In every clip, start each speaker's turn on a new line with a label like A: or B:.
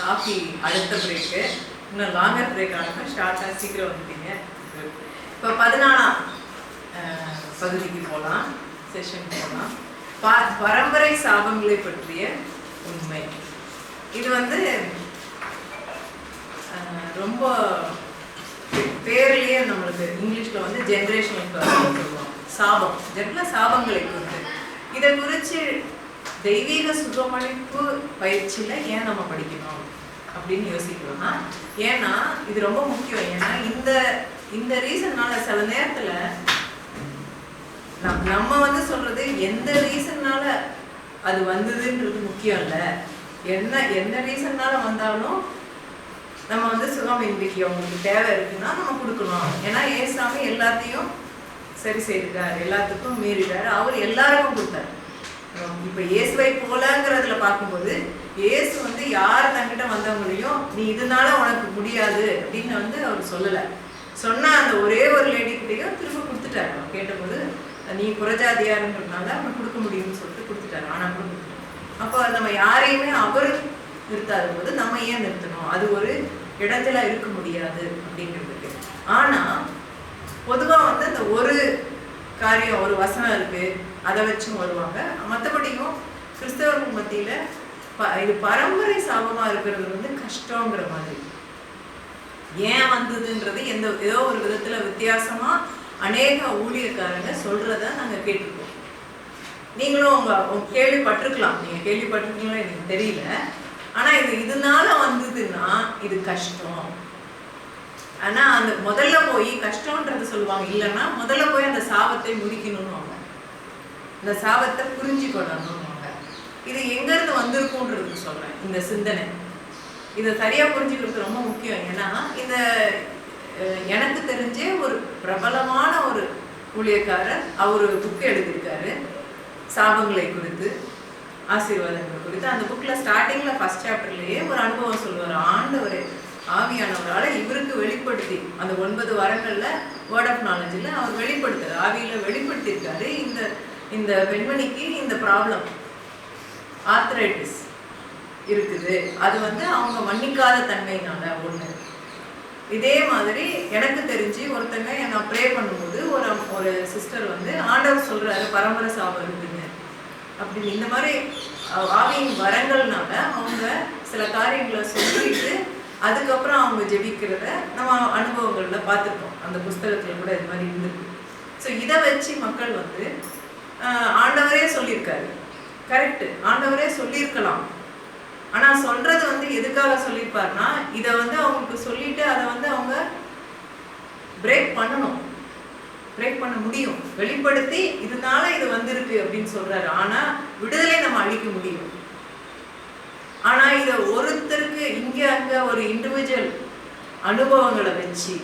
A: Coffee அடுத்த brake, இன்னும் longer break ஆனப்போ ஷார்ட்டாக சீக்கிரம் வந்துட்டீங்க. இப்போ 14ஆம் பகுதிக்கு போகலாம், செஷன் போகலாம். பரம்பரை சாபங்களை பற்றிய உண்மை. இது வந்து ரொம்ப பேர்லேயே நம்மளுக்கு இங்கிலீஷில் வந்து ஜென்ரேஷனல் சொல்லுவோம். சாபம், ஜென்ரலாக சாபங்களை குறித்து. இதை குறித்து தெய்வீக சுகமளிப்பு பயிற்சியில் ஏன் நம்ம படிக்கணும் அப்படின்னு யோசிக்கணும்னா, ஏன்னா இது ரொம்ப முக்கியம். ஏன்னா இந்த ரீசன்னால சில நேரத்தில் நம்ம வந்து சொல்றது எந்த ரீசன்னால அது வந்ததுன்றது முக்கியம் இல்லை. எந்த ரீசன்னால வந்தாலும் நம்ம வந்து சுகம் இன்றைக்கு அவங்களுக்கு தேவை இருக்குன்னா நம்ம கொடுக்கணும். ஏன்னா ஏசாமி எல்லாத்தையும் சரி செய்திருக்காரு, எல்லாத்துக்கும் மீறிட்டாரு, அவர் எல்லாருக்கும் கொடுத்தாரு. இப்போ இயேசுவை போலங்கிறதுல பார்க்கும்போது இயேசு வந்து யார் தங்கிட்ட வந்தவங்களையும் நீ இதனால உனக்கு முடியாது அப்படின்னு வந்து அவர் சொல்லலை. சொன்னால் அந்த ஒரே ஒரு லேடிக்கிட்டையும் திரும்ப கொடுத்துட்டாரு. அவர் கேட்டபோது நீ புறஜாதியாருங்கிறதுனால அவனுக்கு கொடுக்க முடியும்னு சொல்லிட்டு கொடுத்துட்டாரு. ஆனால் கூட கொடுத்துட்டாரு. அப்போ நம்ம யாரையுமே அவர் நிறுத்தாத போது நம்ம ஏன் நிறுத்தணும்? அது ஒரு இடைஞ்சலாக இருக்க முடியாது அப்படிங்கிறதுக்கு. ஆனால் பொதுவாக வந்து அந்த ஒரு காரியம், ஒரு வசனம் இருக்கு, அதை வச்சும் வருவாங்க. மற்றபடியும் கிறிஸ்தவர்கள் மத்தியில் இது பரம்பரை சாபமாக இருக்கிறது வந்து கஷ்டங்கிற மாதிரி. ஏன் வந்ததுன்றது ஏதோ ஒரு விதத்தில் வித்தியாசமாக அநேக ஊழியக்காரங்க சொல்றத நாங்கள் கேட்டிருக்கோம். நீங்களும் உங்க கேள்விப்பட்டிருக்கலாம். நீங்கள் கேள்விப்பட்டிருக்கீங்களா எனக்கு தெரியல. ஆனால் இதனால வந்ததுன்னா இது கஷ்டம். ஆனால் அந்த முதல்ல போய் கஷ்டம்ன்றது சொல்லுவாங்க. இல்லைன்னா முதல்ல போய் அந்த சாபத்தை முடிக்கணும்னு வாங்க, இந்த சாபத்தை புரிஞ்சுக்கொள்ளணும்னு வாங்க. இது எங்கேருந்து வந்திருக்கும்ன்றது சொல்கிறேன். இந்த சிந்தனை இதை சரியாக புரிஞ்சுக்கிறது ரொம்ப முக்கியம். ஏன்னா எனக்கு தெரிஞ்சே ஒரு பிரபலமான ஒரு ஊழியக்காரர் அவர் புக்கு எழுதியிருக்காரு சாபங்களை குறித்து, ஆசீர்வாதங்கள் குறித்து. அந்த புக்கில் ஸ்டார்டிங்கில் ஃபர்ஸ்ட் சாப்டர்லேயே ஒரு அனுபவம் சொல்லுவார். ஆண்டவர் ஆவியானவரால் இவருக்கு வெளிப்படுத்தி அந்த 9 வாரங்களில் வேர்ட் ஆஃப் நாலேஜில் அவர் வெளிப்படுத்துறாரு, ஆவியில் வெளிப்படுத்தியிருக்காரு. இந்த பெண்மணிக்கு இந்த ப்ராப்ளம் ஆர்த்ரைட்டிஸ் இருக்குது. அது வந்து அவங்க மன்னிக்காத தன்மையினால ஒன்று. இதே மாதிரி எனக்கு தெரிஞ்சு ஒருத்தங்க நான் ப்ரே பண்ணும்போது ஒரு சிஸ்டர் வந்து ஆண்டவர் சொல்கிறாரு பரம்பரை சாபம் இருக்குங்க அப்படின்னு. இந்த மாதிரி ஆவியின் வரங்கள்னால அவங்க சில காரியங்களை சொல்லிட்டு அதுக்கப்புறம் அவங்க ஜெபிக்கிறத நம்ம அனுபவங்களில் பார்த்துருக்கோம். அந்த புஸ்தகத்தில் கூட இது மாதிரி இருந்திருக்கு. ஸோ இதை வச்சு மக்கள் வந்து ஆண்டவரே சொல்லியிருக்காரு, கரெக்டு, ஆண்டவரே சொல்லியிருக்கலாம். ஆனால் சொல்றது வந்து எதுக்காக சொல்லியிருப்பாருன்னா, இதை வந்து அவங்களுக்கு சொல்லிட்டு அதை வந்து அவங்க பிரேக் பண்ணணும், பிரேக் பண்ண முடியும், வெளிப்படுத்தி இதனால இது வந்திருக்கு அப்படின்னு சொல்றாரு. ஆனால் விடுதலை நம்ம அழிக்க முடியும். ஆனால் இதை ஒருத்தருக்கு இங்கே அங்கே ஒரு இண்டிவிஜுவல் அனுபவங்களை வச்சு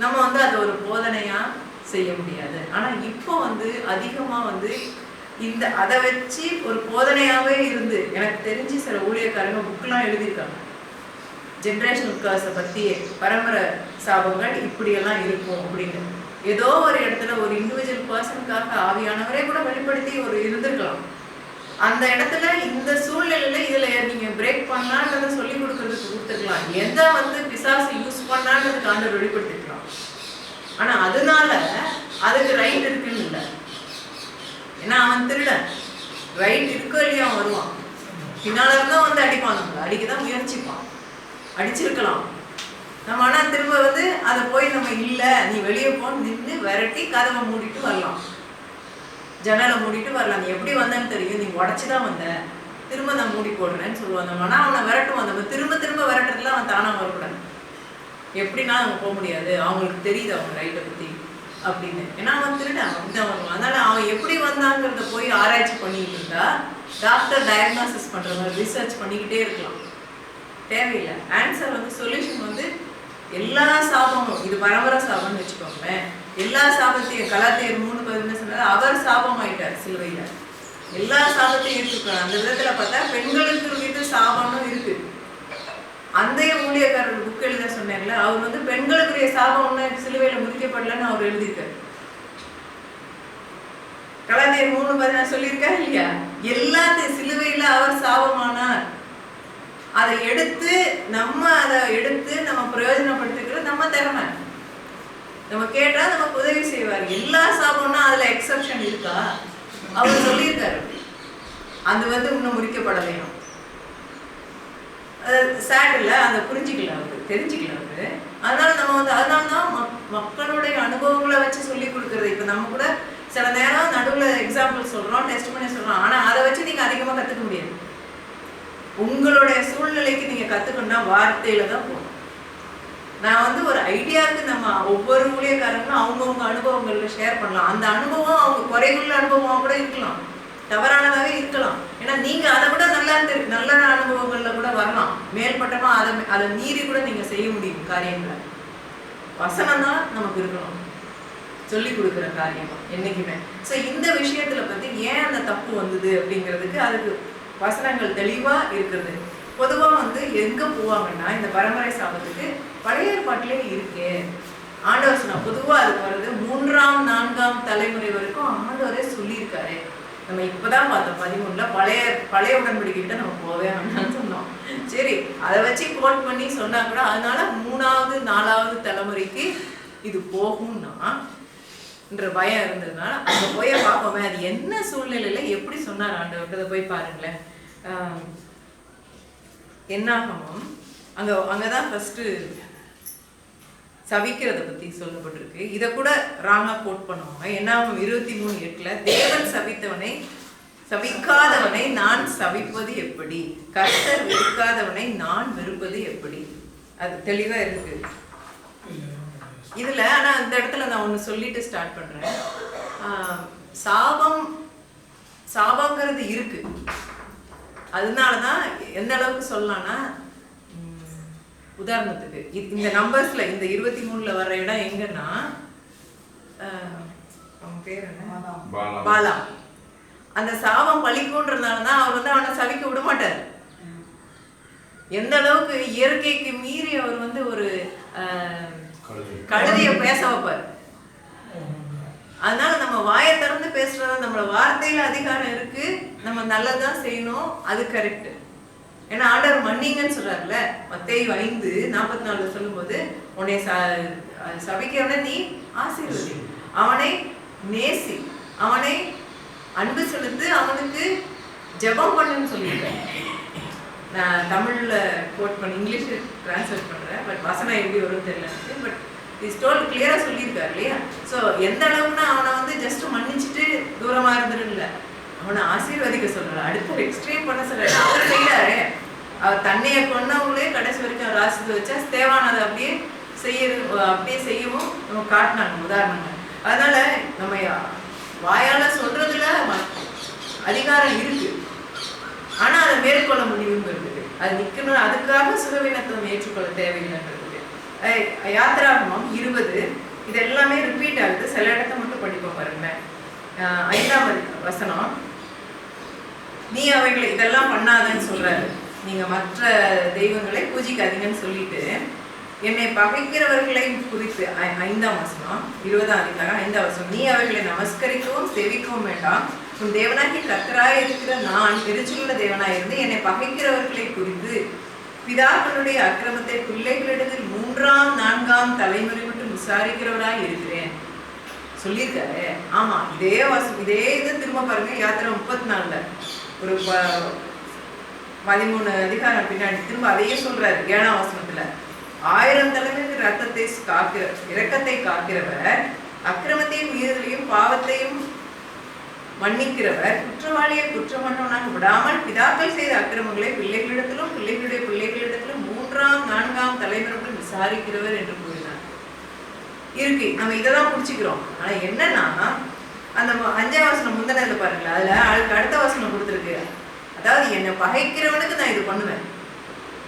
A: நம்ம வந்து அதை ஒரு போதனையாக செய்ய முடியாது. ஆனால் இப்போ வந்து அதிகமாக வந்து அதை வச்சு ஒரு போதனையாகவே இருந்து எனக்கு தெரிஞ்சு சில ஊழியக்காரங்க புக்கெலாம் எழுதியிருக்காங்க. ஜென்ரேஷனல் கர்ஸை பற்றி, பரம்பரை சாபங்கள் இப்படியெல்லாம் இருக்கும் அப்படின்னு. ஏதோ ஒரு இடத்துல ஒரு இண்டிவிஜுவல் பர்சனுக்காக ஆவியானவரே கூட வெளிப்படுத்தி ஒரு இருந்திருக்கலாம். அந்த இடத்துல இந்த சூழ்நிலையில் இதில் நீங்கள் பிரேக் பண்ணலான்றதை சொல்லி கொடுக்கறதுக்கு கொடுத்துருக்கலாம். எதை வந்து பிசாசு யூஸ் பண்ணான்றதுக்கு ஆண்டவர் வெளிப்படுத்திருக்கலாம். ஆனால் அதனால அதுக்கு ரைட் இருக்குன்னு இல்லை. ஏன்னா அவன் திருடன், ரைட் இருக்கோ இல்லையா அவன் வருவான், பின்னால இருந்தால் வந்து அடிப்பான், நம்மளை அடிக்க தான் முயற்சிப்பான், அடிச்சிருக்கலாம் நம்ம. ஆனால் திரும்ப வந்து அதை போய் நம்ம இல்லை நீ வெளியே போன்னு நின்று விரட்டி கதவை மூடிட்டு வரலாம், ஜன்னலை மூடிட்டு வரலாம். நீ எப்படி வந்தேன்னு தெரியும், நீ உடச்சி தான் வந்த, திரும்ப நான் மூடி போடுறேன்னு சொல்லுவாங்க. ஆனால் அவனை விரட்டுவான். நம்ம திரும்ப திரும்ப விரட்டுறதுல அவன் தானாக வரக்கூடாது. எப்படின்னா அவங்க போக முடியாது, அவங்களுக்கு தெரியுது அவங்க ரைட்டை பற்றி அப்படின்னு. ஏன்னா அவன் திருடன், அப்படிதான் வருவான். அதனால அவன் எப்படி வந்தாங்கிறத போய் ஆராய்ச்சி பண்ணிக்கிட்டு இருந்தா டாக்டர் டயக்னாசிஸ் பண்ணுற மாதிரி ரிசர்ச் பண்ணிக்கிட்டே இருக்கலாம், தேவையில்லை. ஆன்சர் வந்து சொல்யூஷன் வந்து எல்லா சாபமும், இது பரம்பரை சாபம்னு வச்சுக்கோங்களேன், எல்லா சாபத்தையும் கலாத்தியர் 3:11 சொன்னாரு, அவர் சாபம் ஆயிட்டார் சிலுவையில், எல்லா சாபத்தையும் எடுத்துக்கலாம். அந்த விதத்தில் பார்த்தா பெண்களுக்கு மீது சாபம்னு இருக்கு. அந்த ஊழியக்காரர் புக் எழுத சொன்னார்ல, அவர் வந்து பெண்களுக்குரிய சாபம் ஒன்று சிலுவையில் முதிக்கப்படலன்னு அவர் எழுதியிருக்காரு. கலாத்தியர் 3:11 சொல்லியிருக்காரு இல்லையா, எல்லாத்தையும் சிலுவையில் அவர் சாபமானார். அதை எடுத்து நம்ம பிரயோஜனப்படுத்திக்கிறது நம்ம திறமை. நம்ம கேட்டா நமக்கு உதவி செய்வார். எல்லா சாபம்னா அதுல எக்ஸப்ஷன் இருக்கா? அவர் சொல்லியிருக்காரு. அது இன்னும் முடிக்கப்படலையும். சேட் இல்லை, அதை புரிஞ்சுக்கல, அவரு தெரிஞ்சுக்கல அவரு. அதனாலதான் மக்களுடைய அனுபவங்களை வச்சு சொல்லி கொடுக்கறது. இப்ப நம்ம கூட சில நேரம் நடுவில் எக்ஸாம்பிள் சொல்றோம், டெஸ்ட் பண்ணி சொல்றோம். ஆனா அதை வச்சு நீங்க அதிகமா கத்துக்க முடியாது. உங்களுடைய சூழ்நிலைக்கு நீங்க கத்துக்கணும்னா வார்த்தையில தான் போகணும். நான் ஒரு ஐடியாவுக்கு நம்ம ஒவ்வொரு ஊழியக்காரங்களும் அவங்கவுங்க அனுபவங்கள்ல ஷேர் பண்ணலாம். அந்த அனுபவம் அவங்க குறைவுள்ள அனுபவமா கூட இருக்கலாம், தவறானதாக இருக்கலாம். ஏன்னா நீங்க அதை விட நல்ல அனுபவங்கள்ல கூட வரலாம். மேல்பட்டமா அதை மீறி கூட நீங்க செய்ய முடியும் காரியங்களை. வசனம் தான் நமக்கு இருக்கணும், சொல்லி கொடுக்குற காரியம் என்னைக்குமே. ஸோ இந்த விஷயத்துல பத்தி ஏன் அந்த தப்பு வந்தது அப்படிங்கிறதுக்கு அதுக்கு வசனங்கள் தெளிவா இருக்கிறது. பொதுவா எங்க போவாங்கன்னா இந்த பரம்பரை சாபத்துக்கு பழைய ஏற்பாட்டிலே இருக்கு. ஆண்டவர் சொன்னா பொதுவா அதுக்கு வருது 3ஆம் 4ஆம் தலைமுறை வரைக்கும் ஆண்டவரே சொல்லியிருக்காரு. நம்ம இப்பதான் பார்த்தோம் 13ல பழைய உடன்படிக்கிட்ட நம்ம போவே வேண்டாம்னு சொன்னோம். சரி, அதை வச்சு கோட் பண்ணி சொன்னா கூட அதனால 3ஆவது 4ஆவது தலைமுறைக்கு இது போகும்னா என்ற பயம் இருந்ததுனால அங்க போய் பார்ப்போமே அது என்ன சூழ்நிலையில எப்படி சொன்னார் ஆண்டவர்கிட்ட போய் பாருங்களேன். என்னாகமும் அங்கதான் ஃபர்ஸ்ட் சபிக்கிறத பத்தி சொல்லப்பட்டிருக்கு. இதை கூட ராங்கா கோட் பண்ணுவாங்க. என்னாகும் 23:8 தேவன் சபிக்காதவனை நான் சபிப்பது எப்படி, கர்த்தர் வெறுக்காதவனை நான் வெறுப்பது எப்படி. அது தெளிவா இருக்கு இதுல. ஆனா அந்த இடத்துல நான் ஒண்ணு சொல்லிட்டு ஸ்டார்ட் பண்றேன். சாபங்கிறது இருக்கு. அதனாலதான் எந்த அளவுக்கு சொல்லலாம்னா, உதாரணத்துக்கு இந்த நம்பர்ஸ்ல இந்த 23ல வர்ற இடம் எங்கன்னா அவன் பேர் என்ன, பாலா. அந்த சாபம் பழிக்கும்ன்றதுனாலதான் அவர் அவனை சபிக்க விட மாட்டார். எந்த அளவுக்கு இயற்கைக்கு மீறி அவர் ஒரு கழுதைய பேச வைப்பார். அதனால நம்ம வாயை திறந்து பேசுறது, நம்மள வார்த்தையில அதிகாரம் இருக்கு. நம்ம நல்லதான் செய்யணும், அது கரெக்ட். ஏன்னா ஆண்டவர் மன்னிங்கன்னு சொல்றாருல, மத்தேயு 5:44 சொல்லும் போது உன்னை சபிக்கிறவனை நீ ஆசீர்வதி, அவனை நேசி, அவனை அன்பு செலுத்து, அவனுக்கு ஜெபம் பண்ணுன்னு சொல்லியிருக்கேன். நான் தமிழ்ல கோட் பண்ணி இங்கிலீஷ் டிரான்ஸ்லேட் பண்றேன். பட் வசனம் எப்படி வரும் தெரியல. பட் இஸ் டோல் கிளியரா சொல்லியிருக்காரு இல்லையா. ஸோ எந்த அளவுக்குன்னா அவனை ஜஸ்ட் மன்னிச்சுட்டு தூரமா இருந்துருல, அவனை ஆசீர்வதிக்க சொல்றாரு. அடுத்த எக்ஸ்ட்ரீம் பண்ண சொல்றாரு. அவர் செய்யறாரு. அவர் தன்னையை கொண்டவங்களே கடைசி வரைக்கும் அவர் ஆசீர்வதி வச்சா தேவானதை அப்படியே செய்யவும் நம்ம காட்டினாங்க உதாரணங்கள். அதனால நம்ம வாயால சொல்றதுல அதிகாரம் இருக்கு. ஆனா அதை மேற்கொள்ள முடியுங்கிறதுக்கு அது நிக்கணும். அதுக்காக சுகவீனத்தை ஏற்றுக்கொள்ள தேவையில்லைன்றதுக்கு. யாத்திராகமம் 20 இது எல்லாமே ரிப்பீட் ஆகுது. சில இடத்த மட்டும் படிப்போம் பாருங்களேன். 5ஆம் வசனம், நீ அவைகளை இதெல்லாம் பண்ணாதன்னு சொல்றாரு. நீங்க மற்ற தெய்வங்களை பூஜிக்காதீங்கன்னு சொல்லிட்டு என்னை பகைக்கிறவர்களை குறித்து 5ஆம் வசனம் 20ஆம் அதிகாரம் 5ஆம் வசனம், நீ அவைகளை நமஸ்கரிக்கவும் சேவிக்கவும் வேண்டாம், உன் தேவனாகி கர்த்தராய் இருக்கிற நான் எரிச்சலுள்ள தேவனாய் இருந்து என்னை பகைக்கிறவர்களை குறித்து பிதாக்களுடைய அக்கிரமத்தை பிள்ளைகளிடத்தில் 3ஆம் 4ஆம் தலைமுறை மட்டும் விசாரிக்கிறவராய் இருக்கிறேன் சொல்லியிருக்காரு. ஆமா, இதே இது திரும்ப பாருங்க. யாத்திரை 34 ஒரு 13 அதிகாரம் பின்னாடி திரும்ப அதையே சொல்றாரு. 7ஆம் வசனத்துல, 1000 தலைமைக்கு இரக்கத்தை காக்கிறவர், அக்கிரமத்தையும் மீறுதலையும் பாவத்தையும் மன்னிக்கிறவர், குற்றவாளியை குற்றமற்றவனாக விடாமல் பிதாக்கள் செய்த அக்கிரமங்களை பிள்ளைகளிடத்திலும் பிள்ளைகளுடைய பிள்ளைகளிடத்திலும் 3ஆம் 4ஆம் தலைமுறையுடன் விசாரிக்கிறவர் என்று கூறினார். இருக்கு. நம்ம இதெல்லாம் புடிச்சுக்கிறோம். ஆனா என்னன்னா அந்த 5ஆம் வசனம் முந்தினதுல பாருங்களா, அதுல அதுக்கு அடுத்த வசனம் கொடுத்துருக்கு. அதாவது என்னை பகைக்கிறவனுக்கு நான் இது பண்ணுவேன்,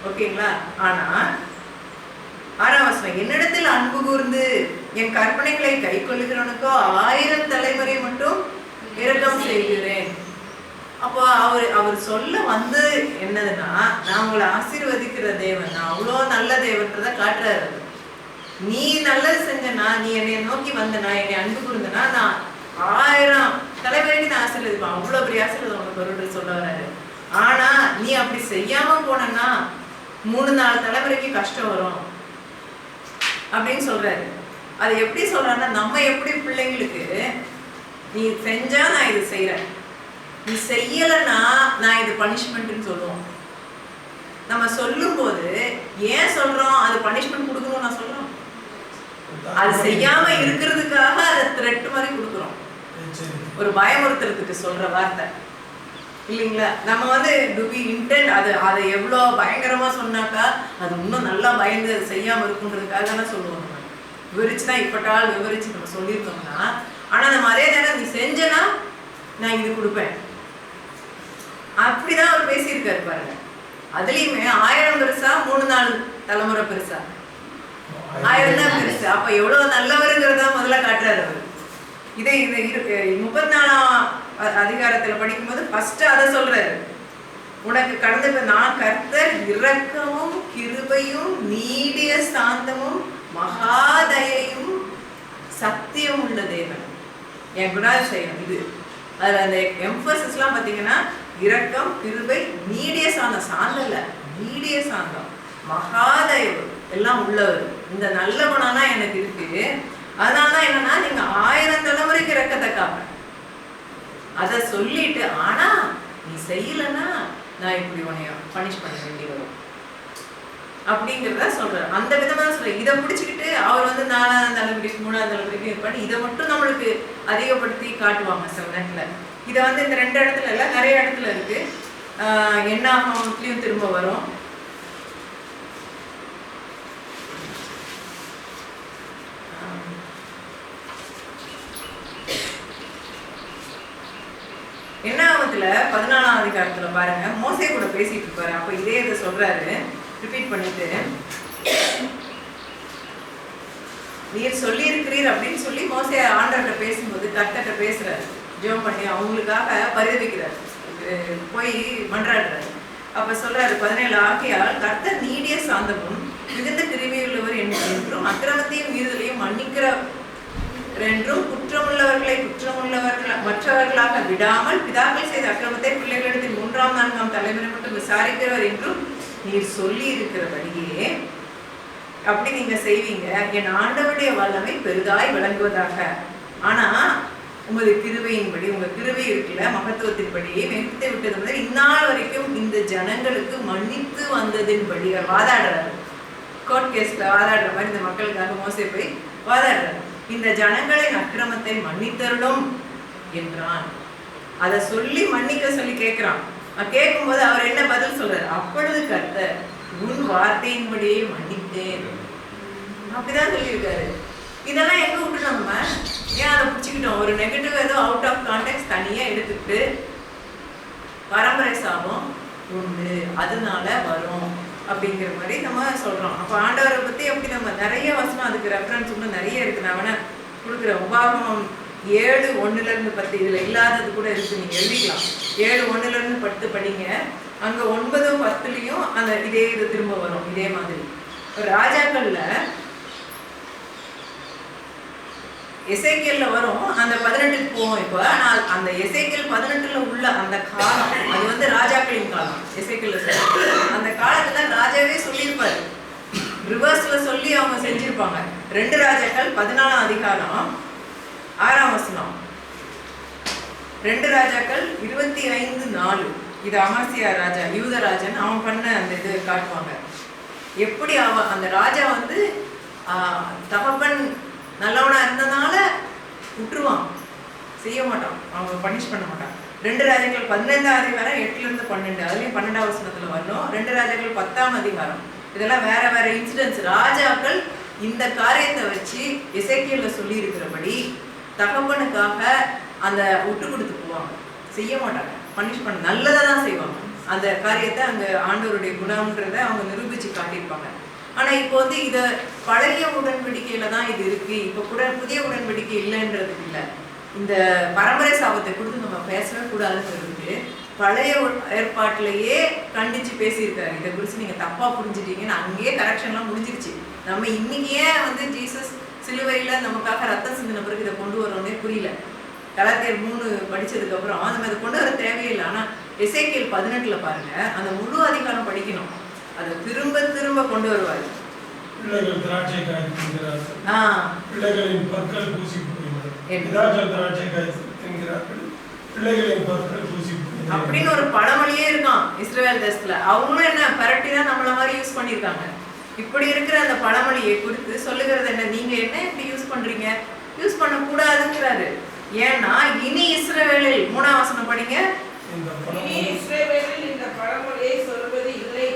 A: ஓகேங்களா. ஆனா 6ஆம் வசனம், என்னிடத்தில் அன்பு கூர்ந்து என் கற்பனைகளை கை கொள்ளுகிறவனுக்கோ 1000 தலைமுறை மட்டும் இரக்கம் செய்கிறேன். அப்போ அவர் சொல்ல வந்து என்னதுன்னா, நான் உங்களை ஆசீர்வதிக்கிற தேவன், நான் அவ்வளோ நல்ல தேவன்றதை காட்டுறாரு. நீ நல்லது செஞ்சனா, நீ என்னை நோக்கி வந்தனா, என்னை அன்பு கூர்ந்தனா, நான் 1000 தலைவரைக்கு நான் ஆசீர்வதிப்பேன். அவ்வளோ பெரிய ஆசீர்வாதம் உனக்கு சொல்ல வராரு. ஆனா நீ அப்படி செய்யாம போனா 3-4 தலைமுறைக்கு கஷ்டம் வரும் அப்படின்னு சொல்றாரு. அது எப்படி சொல்றாருன்னா, நம்ம எப்படி பிள்ளைங்களுக்கு நீ செஞ்சா நான் இது செய்யறேன், நீ செய்யலைன்னா நான் இது பனிஷ்மெண்ட்னு சொல்லுவோம். நம்ம சொல்லும் போது ஏன் சொல்றோம், அது பனிஷ்மெண்ட் கொடுக்கணும் நான் சொல்றோம், அது செய்யாம இருக்கிறதுக்காக அதை த்ரெட் மாதிரி கொடுக்குறோம், ஒரு பயமுறுத்துறதுக்கு சொல்ற வார்த்தை இல்லைங்களா? நம்ம வந்து டு பி இன்டென்ட் அதை எவ்வளோ பயங்கரமா சொன்னாக்கா அது இன்னும் நல்லா பயந்து அதை செய்யாம இருக்குன்றதுக்காக தானே சொல்லுவோம். நம்ம விவரிச்சுதான் இப்பட்டால் விவரிச்சு நம்ம சொல்லியிருக்கோம்னா, ஆனா நம்ம அதே நேரம் நீ செஞ்சனா நான் இது கொடுப்பேன் அப்படிதான் அவர் பேசியிருக்காரு பாருங்க. அதுலயுமே 1000 பெருசா 3-4 தலைமுறை பெருசா? 1000 தான் பெருசு. அப்ப எவ்வளவு நல்லவருங்கிறத முதல்ல காட்டுறாரு அவர். இதை 34ஆம் அதிகாரத்துல படிக்கும்போது ஃபர்ஸ்ட் அதை சொல்றாரு, உனக்கு கடந்த நான் கர்த்தர் இரக்கமும் கிருபையும் நீடிய சாந்தமும் மகாதயையும் சத்தியம் உள்ள தேவன், என் குணாதிசயம் இது. அதுல அந்த எம்பசிஸ்லாம் பாத்தீங்கன்னா இரக்கம் கிருபை நீடிய சாந்தம், சாந்தம் இல்ல நீடிய சாந்தம் மகாதயவு எல்லாம் உள்ளவர். இந்த நல்ல குணம்லாம் எனக்கு இருக்கு. அதனாலதான் என்னன்னா, நீங்க 1000 தலைமுறைக்கு இரக்கத்தை காப்பேன் அதை சொல்லிட்டு, ஆனா நீ செய்யலன்னா நான் இப்படி உன்னைய பனிஷ் பண்ண வேண்டி வரும் அப்படிங்கிறத சொல்றாரு. அந்த விதமா சொல்ற. இதை பிடிச்சிக்கிட்டு அவர் வந்து 4ஆம் தலைமுறைக்கு 3ஆம் தலைமுறைக்கு பண்ணி இதை மட்டும் நம்மளுக்கு அதிகப்படுத்தி காட்டுவாங்க சில நேரத்துல. இதை வந்து இந்த 2 இடத்துல இல்ல, நிறைய இடத்துல இருக்கு. என்னாகமத்திலயும் திரும்ப வரும். என்னாகமத்துல 14ஆம் அதிகாரத்துல பாருங்க, மோசே கூட பேசிட்டு இருப்பாரு. அப்ப இதே இதை சொல்றாரு, ரிப்பீட் பண்ணிட்டு, நீர் சொல்லி இருக்கிறீர் அப்படின்னு சொல்லி மோசே ஆண்டவர்கிட்ட பேசும்போது கர்த்தர்கிட்ட பேசுறாரு, ஜெபம் பண்ணி அவங்களுக்காக பரிதவிக்கிறார், போய் மன்றாடுறாரு. அப்ப சொல்றாரு 17, ஆகையால் கர்த்தர் நீடிய சாந்தமும் மிகுந்த கிருபையுள்ளவர் என்றும் அக்கிரமத்தையும் மீறுதலையும் மன்னிக்கிறவர் என்றும் குற்றமுள்ளவர்களை மற்றவர்களாக விடாமல் பிதாக்கள் செய்த அக்கிரமத்தை பிள்ளைகளிடத்தில் 3ஆம் 4ஆம் தலைமுறை மட்டும் விசாரிக்கிறவர் என்றும் நீர் சொல்லி இருக்கிறபடியே அப்படி நீங்க செய்வீங்க. என் ஆண்டவருடைய வல்லமை பெரிதாய் விளங்குவதாக. ஆனா உமது கிருபையின்படி, உங்க கிருபை இருக்குல்ல மகத்துவத்தின்படி வெறுத்து விட்டது முதல் இந்நாள் வரைக்கும் இந்த ஜனங்களுக்கு மன்னித்து வந்ததின்படி வாதாடுறாரு. கோர்ட் கேஸ்ல வாதாடுற மாதிரி இந்த மக்களுக்காக மோசே போய் வாதாடுறாரு. இந்த ஜனங்களின் அக்கிரமத்தை மன்னித்தருளும் என்றான். அதை சொல்லி மன்னிக்க சொல்லி கேட்கிறான். கேட்கும்போது அவர் என்ன பதில் சொல்றாரு, அப்பொழுது கர்த்தர் உன் வார்த்தையின்படியே மன்னித்தேன் அப்படிதான் சொல்லியிருக்காரு. இதெல்லாம் எங்க விட்டு நம்ம ஏன் அதை பிடிச்சிக்கிட்டோம்? ஒரு நெகட்டிவ் ஏதோ அவுட் ஆஃப் கான்டெக்ட் தனியா எடுத்துக்கிட்டு பரம்பரை சாபம் உண்டு அதனால வரும் அப்படிங்கிற மாதிரி நம்ம சொல்றோம். அப்ப ஆண்டவரை பத்தி அப்படி நம்ம நிறைய வசனம் அதுக்கு ரெஃபரன்ஸ் இன்னும் நிறைய இருக்கு. நான் வேணா கொடுக்குறேன். உபாகமம் 7:1-10 இதுல இல்லாதது கூட இருக்கு, நீங்க எழுதிக்கலாம். 7:1-10 படிங்க. அங்க 9-10லயும் அந்த இதே இது திரும்ப வரும். இதே மாதிரி ராஜாக்கள்ல எசேக்கியல்ல வரும். அந்த 18க்கு போவோம் இப்போ. ஆனால் அந்த எசேக்கியல் 18ல உள்ள அந்த காலம் அது வந்து ராஜாக்களின் காலம். எசேக்கியல்ல அந்த காலத்துல ராஜாவே சொல்லியிருப்பாரு, ரிவர்ஸ்ல சொல்லி அவங்க செஞ்சிருப்பாங்க. 2 ராஜாக்கள் 14ஆம் அதிகாரம் 6ஆம் வசனம், 2 ராஜாக்கள் 25:4. இது அமாசியா ராஜா, யூதராஜன், அவன் பண்ண அந்த இது காட்டுவாங்க. எப்படி அவன் அந்த ராஜா வந்து தகப்பன் நல்லவனா இருந்ததுனால விட்டுருவான், செய்ய மாட்டான், அவங்க பனிஷ் பண்ண மாட்டான். 2 ராஜாக்கள் 15ஆம் அதிகாரம் 8-12, அதுலயும் 12ஆம் வசனத்துல வரணும். 2 ராஜாக்கள் 10ஆம் அதிகாரம். இதெல்லாம் வேற வேற இன்சிடென்ட்ஸ். ராஜாக்கள் இந்த காரியத்தை வச்சு எசேக்கியல்ல சொல்லி இருக்கிறபடி தகப்பனுக்காக அந்த விட்டு கொடுத்து போவாங்க, செய்ய மாட்டாங்க, பனிஷ் பண்ண நல்லதை தான் செய்வாங்க. அந்த காரியத்தை அங்க ஆண்டவருடைய குணம்ன்றதை அவங்க நிரூபிச்சு காட்டியிருப்பாங்க. ஆனா இப்போ வந்து இத பழைய உடன்படிக்கையில தான் இது இருக்கு, இப்ப கூட புதிய உடன்படிக்கை இல்லைன்றதுக்கு இல்லை. இந்த பரம்பரை சாபத்தை கொடுத்து நம்ம பேசவே கூடாதுங்கிறதுக்கு பழைய ஏற்பாட்டிலேயே கண்டிச்சு பேசியிருக்காரு. இதை குறித்து நீங்க தப்பா புரிஞ்சுட்டீங்கன்னு அங்கேயே கரெக்ஷன்லாம் முடிஞ்சிருச்சு. நம்ம இன்னைக்கு ஏன் வந்து ஜீசஸ் சிலுவையில நமக்காக ரத்தம் சிந்தின பிறகு இதை கொண்டு வரோன்னே புரியல. கலாத்தியர் 3 படிச்சதுக்கு அப்புறம் நம்ம இதை கொண்டு வர தேவையில்லை. ஆனா எசேக்கியல் 18ல பாருங்க, அந்த முழு அதிகாரம் படிக்கணும். அதை திரும்ப திரும்ப கொண்டு வருவார்.
B: பிள்ளைகள் திராட்சை காய் தின்கிறார்கள், பிள்ளைகளின் பற்கள் பூசி போகிறது, திராட்சை காய் தின்கிறார்கள், பிள்ளைகளின் பற்கள் பூசி போகிறது
A: அப்படின்னு ஒரு பழமொழியே இருக்கான் இஸ்ரவேல் தேசத்துல. அவங்களும் என்ன பரட்டி தான் நம்மள மாதிரி யூஸ் பண்ணியிருக்காங்க. இப்படி இருக்கிற அந்த பழமொழியை குறித்து சொல்லுகிறது என்ன, நீங்க என்ன இப்படி யூஸ் பண்றீங்க, யூஸ் பண்ண கூடாதுங்கிறாரு. ஏன்னா இனி இஸ்ரவேலில் 3ஆம் வசனம் படிங்க.
C: இனி இஸ்ரவேலில் இந்த பழமொழியை சொல்வது இல்லை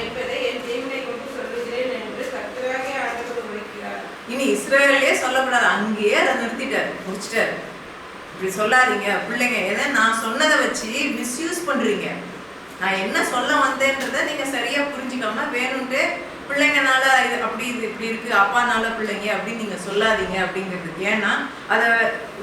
C: என்பதை என் ஜீவனை கொண்டு சொல்லுகிறேன் என்று கர்த்தராகிய ஆண்டவர் உரைக்கிறார்.
A: இனி இஸ்ரவேலே சொல்லக்கூடாது, அங்கேயே அதை நிறுத்திட்டாரு, முடிச்சிட்டாரு. இப்படி சொல்லாதீங்க பிள்ளைங்க, ஏன்னா நான் சொன்னதை வச்சு மிஸ்யூஸ் பண்றீங்க. நான் என்ன சொல்ல வந்தேன்றதை நீங்க சரியா புரிஞ்சுக்காம வேணும்ட்டு பிள்ளைங்கனால இது அப்படி இது இப்படி இருக்கு, அப்பானால பிள்ளைங்க அப்படின்னு நீங்க சொல்லாதீங்க அப்படிங்கிறது. ஏன்னா அதை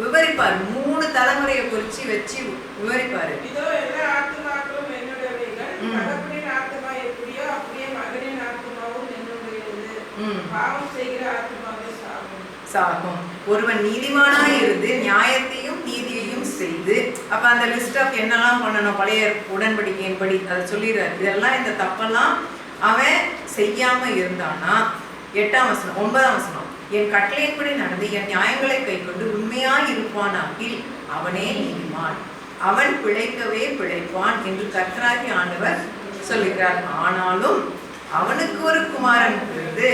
A: விவரிப்பாரு, 3 தலைமுறையை குறிச்சு வச்சு விவரிப்பாரு.
C: இதோ எல்லா ஆத்துமாக்களும் என்னுடையவைகள், தகப்பனின் ஆத்துமா எப்படியோ அப்படியே மகனின் ஆத்துமாவும் என்னுடையது. பாவம் செய்கிற ஆத்துமாவே சாகும்.
A: ஒருவன் நீதிமானாய் இருந்து நியாயத்தையும் நீதியையும் செய்து, அப்ப அந்த லிஸ்ட் ஆஃப் என்னெல்லாம் பண்ணணும் பழைய உடன்படிக்கையின்படி அதை சொல்லிடுறாரு. இதெல்லாம் இந்த தப்பெல்லாம் அவன் செய்யாம இருந்தானா, 8ஆம் வசனம் 9ஆம் வசனம், என் கட்டளையின்படி நடந்து என் நியாயங்களை கை கொண்டு உண்மையாய் இருப்பானாகில் அவனே நீதிமான், அவன் பிழைக்கவே பிழைப்பான் என்று கர்த்தராகிய ஆண்டவர் சொல்லுகிறார். ஆனாலும் அவனுக்கு ஒரு குமாரன் இருந்து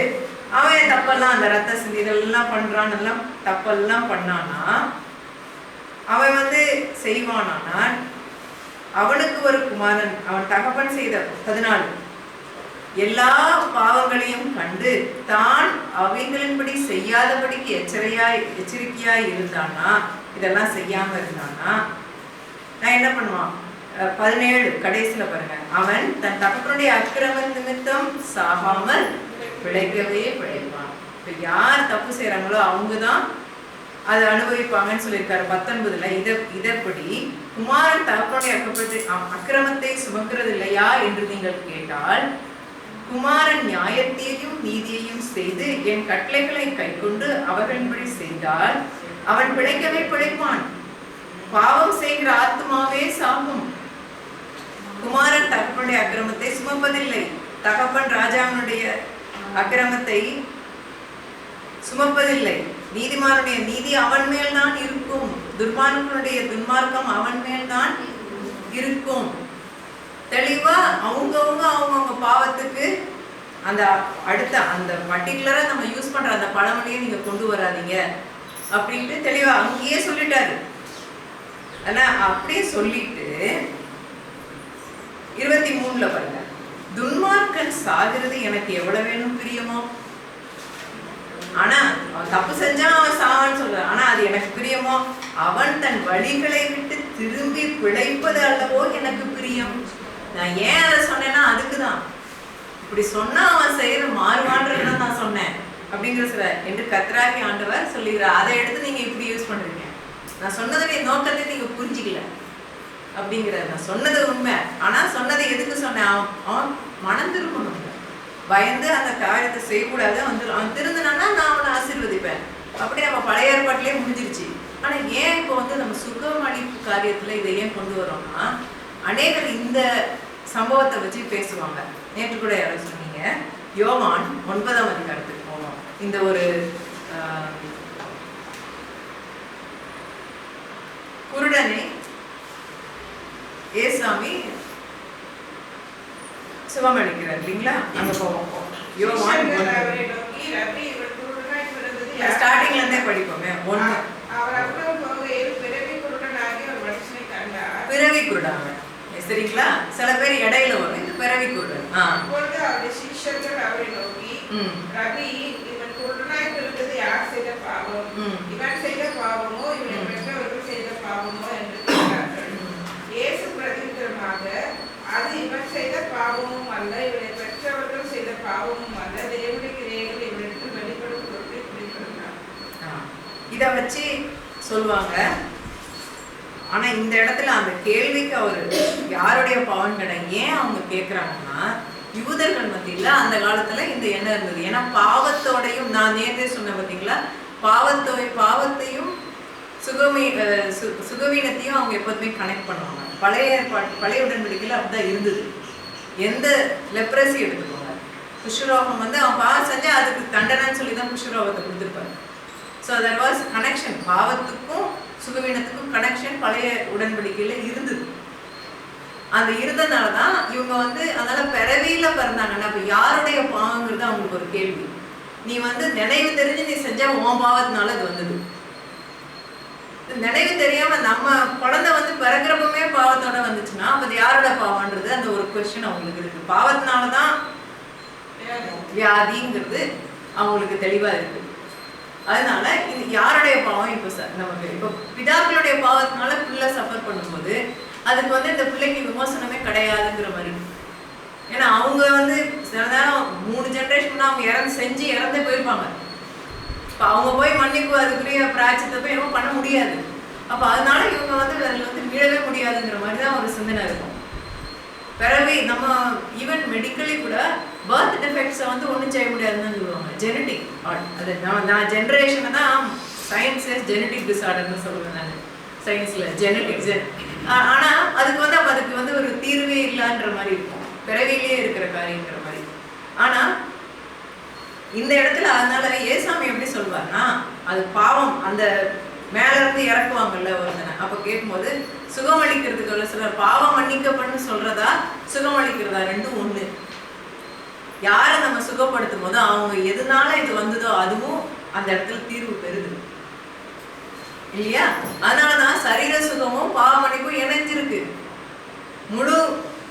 A: அவன் தப்பெல்லாம் அந்த ரத்த சிந்திதெல்லாம் பண்றான், எல்லாம் தப்பெல்லாம் பண்ணானா, அவன் செய்வானானா, அவனுக்கு ஒரு குமாரன் அவன் தகப்பன் செய்த 14 எல்லா பாவங்களையும் கண்டு தான் அவைகளின்படி செய்யாதபடிக்கு எச்சரிக்கையாய் இருந்தானா, இதெல்லாம் செய்யாம இருந்தானா, நான் என்ன பண்ணுவான் 17 கடைசியில பாருங்க, அவன் தன் தகப்பனுடைய அக்கிரம நிமித்தம் சாகாமல் பிழைக்கவே பிழைப்பான். இப்ப யார் தப்பு செய்யறாங்களோ அவங்கதான் அதை அனுபவிப்பாங்கன்னு சொல்லியிருக்காரு 19ல. இதப்படி குமாரன் தகப்பனுடைய அக்கிரமத்தை சுமக்கிறது இல்லையா என்று நீங்கள் கேட்டால், குமாரன் நியாயத்தையும் நீதியையும் செய்து என் கட்டளைகளை கை கொண்டு அவர்களின்படி செய்தால் அவன் பிழைக்கவே பிழைப்பான். பாவம் செய்கிற ஆத்மாவே சாகும். குமாரன் தகப்பனுடைய அக்கிரமத்தை சுமப்பதில்லை, தகப்பன் ராஜாவினுடைய அக்கிரமத்தை சுமப்பதில்லை. நீதிமானுடைய நீதி அவன் மேல் தான் இருக்கும், துர்மார்க்கனுடைய துன்மார்க்கம் அவன் மேல் தான் இருக்கும். தெளிவா அவங்கவுங்க பாவத்துக்கு அந்த அடுத்த அந்த பர்டிகுலரா நம்ம யூஸ் பண்ற அந்த பழமொழியை நீங்க கொண்டு வராதீங்க அப்படின்ட்டு தெளிவா அங்கேயே சொல்லிட்டாரு. ஆனா அப்படியே சொல்லிட்டு 23ல பாருங்க, துன்மார்க்கன் சாகிறது எனக்கு எவ்வளவு வேணும் பிரியமோ, ஆனா அவன் தப்பு செஞ்சா அவன் சாவான்னு சொல்றான், ஆனா அது எனக்கு பிரியமோ, அவன் தன் வழிகளை விட்டு திரும்பி பிழைப்பது அல்லவோ எனக்கு பிரியம். நான் ஏன் அதை சொன்னேன்னா அதுக்குதான், இப்படி சொன்னா அவன் செய்யற மாறுவான்றதுதான் நான் சொன்னேன் அப்படிங்கிற சொல்ற என்று கர்த்தராகிய ஆண்டவர் சொல்லுகிறார். அதை எடுத்து நீங்க இப்படி யூஸ் பண்றீங்க, நான் சொன்னதுடைய நோக்கத்தை நீங்க புரிஞ்சுக்கல அப்படிங்கிறார். நான் சொன்னது உண்மை, ஆனா சொன்னதை எதுக்கு சொன்னேன், அவன் மனம் திரும்பணும், பயந்து அந்த காரியத்தை செய்யக்கூடாது, அவன் திருந்தினான்னா நான் அவனை ஆசீர்வதிப்பேன். அப்படி நம்ம பழைய ஏற்பாட்டிலே முடிஞ்சிருச்சு. ஆனா ஏன் இப்போ நம்ம சுகமளிப்பு காரியத்துல இதை ஏன் கொண்டு வரோம்னா, அநேகர் இந்த சம்பவத்தை வச்சு பேசுவாங்க. நேற்று கூட யாரும் சொன்னீங்க, யோவான் 9ஆம் அதிகாரத்துக்கு போவோம். இந்த ஒரு குருடனை ஏசாமி சுகமளிக்கிறார் இல்லைங்களா, அங்க போவோம். யோவான் ஸ்டார்டிங்ல இருந்தே படிப்போமே. பிறவி குருடாங்க சரிங்களா, சில பேர் இடையில வரும், இது பிறவி குருடன்.
C: யார் செய்த பாவம், இவன் செய்த பாவமோ இவன் பெற்றவர்கள் செய்த பாவமோ என்று கேட்டார்கள். இயேசு பிரதியுத்தரமாக, அது இவன் செய்த பாவமும் அல்ல, இவனை பெற்றவர்கள் செய்த பாவமும் அல்ல, தேவனுடைய கிரியைகள் இவனுக்கு வெளிப்படும் பொருட்டை குறிப்பிடுகிறார்.
A: இதை வச்சு சொல்லுவாங்க. ஆனா இந்த இடத்துல அந்த கேள்விக்கு அவர் யாருடைய பாவம் கிடையாது ஏன் அவங்க கேட்குறாங்கன்னா, யூதர்கள் மத்தியில அந்த காலத்துல இந்த எண்ணம் இருந்தது. ஏன்னா பாவத்தோடையும், நான் நேரே சொன்ன பார்த்தீங்களா, பாவத்தையும் சுகவீனத்தையும் அவங்க எப்போதுமே கனெக்ட் பண்ணுவாங்க. பழைய உடன்படிக்கையில் அப்படிதான் இருந்தது. எந்த லெப்ரசி எடுத்துக்கோங்க, குஷ்ரோகம் வந்து அவன் பாவம் செஞ்சா அதுக்கு தண்டனைன்னு சொல்லி தான் குஷ்ரோகத்தை கொடுத்துருப்பாரு. ஸோ தட் வாஸ் கனெக்ஷன், பாவத்துக்கும் சுகவீனத்துக்கும் கனெக்ஷன் பழைய உடன்படிக்கையில இருந்தது. அந்த இருந்ததுனால தான் இவங்க வந்து அதனால பிறவியில பிறந்தாங்கன்னா அப்ப யாருடைய பாவங்கிறது அவங்களுக்கு ஒரு கேள்வி. நீ வந்து நினைவு தெரிஞ்சு நீ செஞ்ச உன் பாவத்தினால அது வந்தது. நினைவு தெரியாம நம்ம குழந்தை வந்து பிறக்கிறப்பமே பாவத்தோட வந்துச்சுன்னா அது யாரோட பாவம்ன்றது அந்த ஒரு கொஸ்டின் அவங்களுக்கு இருக்கு. பாவத்தினாலதான் வியாதிங்கிறது அவங்களுக்கு தெளிவா இருக்கு. அதனால இது யாருடைய பாவம்? இப்போ நமக்கு இப்போ பிதாக்களுடைய பாவத்தினால பிள்ளை சஃபர் பண்ணும்போது அதுக்கு வந்து இந்த பிள்ளைக்கு விமோசனமே கிடையாதுங்கிற மாதிரி. ஏன்னா அவங்க வந்து சில நேரம் 3 ஜென்ரேஷன் அவங்க இறந்து போயிருப்பாங்க. இப்போ அவங்க போய் மன்னிப்பு அதுக்குரிய பிராய்ச்சத்தை போய் எதுவும் பண்ண முடியாது. அப்போ அதனால இவங்க வந்து அதில் வந்து மீளவே முடியாதுங்கிற மாதிரி தான் ஒரு சிந்தனை இருக்கும். பிறவி நம்ம ஈவன் மெடிக்கலி கூட பர்த் டிஃபெக்ட்ஸை வந்து ஒன்றும் செய்ய முடியாதுன்னு சொல்லுவாங்க. ஜெனட்டிக் அது நான் ஜென்ரேஷனை தான் சயின்ஸஸ் ஜெனட்டிக் டிஸார்டர்னு சொல்லுவேன் நான் சயின்ஸில் ஜெனட்டிக். ஆனால் அதுக்கு வந்து ஒரு தீர்வே இல்லைன்ற மாதிரி இருக்கும், பிறவிலேயே இருக்கிற காரியங்கிற மாதிரி. ஆனால் இந்த இடத்துல அதனால ஏசாமி எப்படி சொல்வார்னா அது பாவம். அந்த மேல இருந்து இறக்குவாங்கல்ல ஒருத்தனை, அப்ப கேட்கும்போது சுகமளிக்கிறதுக்கு ஒரு சிலர் பாவம் மன்னிக்கப்பன்னு சொல்றதா சுகமளிக்கிறதா ரெண்டும் ஒண்ணு. யாரை நம்ம சுகப்படுத்தும் போது அவங்க எதனால இது வந்ததோ அதுவும் அந்த இடத்துல தீர்வு பெறுது இல்லையா? அதனாலதான் சரீர சுகமும் பாவ மன்னிப்பும் இணைஞ்சிருக்கு. முழு